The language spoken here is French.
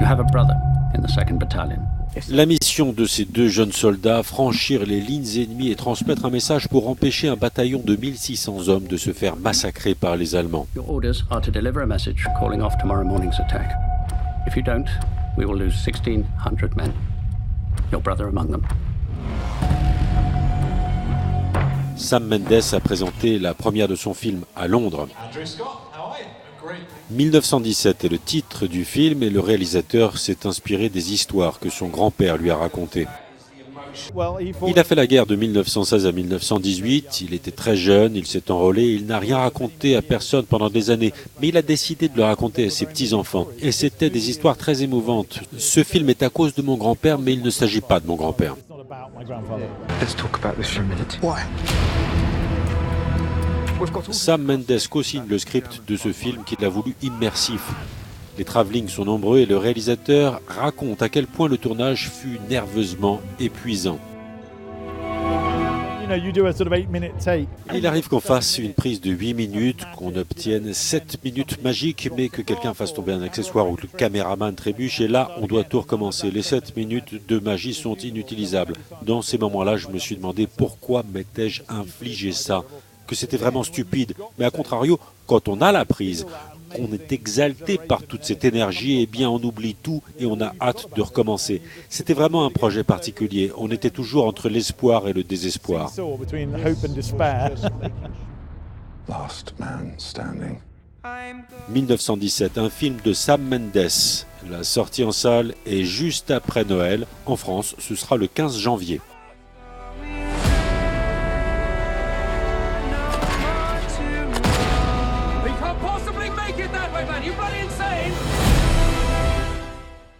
have a brother in the 2nd Battalion. La mission de ces deux jeunes soldats, franchir les lignes ennemies et transmettre un message pour empêcher un bataillon de 1600 hommes de se faire massacrer par les Allemands. Your orders are to deliver a message calling off tomorrow morning's attack. If you don't, we will lose 1,600 men. Your brother among them. Sam Mendes a présenté la première de son film à Londres. 1917 est le titre du film et le réalisateur s'est inspiré des histoires que son grand-père lui a racontées. Il a fait la guerre de 1916 à 1918, il était très jeune, il s'est enrôlé, il n'a rien raconté à personne pendant des années, mais il a décidé de le raconter à ses petits-enfants. Et c'était des histoires très émouvantes. Ce film est à cause de mon grand-père, mais il ne s'agit pas de mon grand-père. Let's talk about this for a minute. Why? Sam Mendes co-signe le script de ce film qu'il a voulu immersif. Les travelling sont nombreux et le réalisateur raconte à quel point le tournage fut nerveusement épuisant. Il arrive qu'on fasse une prise de 8 minutes, qu'on obtienne 7 minutes magiques, mais que quelqu'un fasse tomber un accessoire ou que le caméraman trébuche, et là, on doit tout recommencer. Les 7 minutes de magie sont inutilisables. Dans ces moments-là, je me suis demandé pourquoi m'étais-je infligé ça, que c'était vraiment stupide. Mais à contrario, quand on a la prise, qu'on est exalté par toute cette énergie, eh bien on oublie tout et on a hâte de recommencer. C'était vraiment un projet particulier. On était toujours entre l'espoir et le désespoir. Last man standing. 1917, un film de Sam Mendes. La sortie en salle est juste après Noël. En France, ce sera le 15 janvier.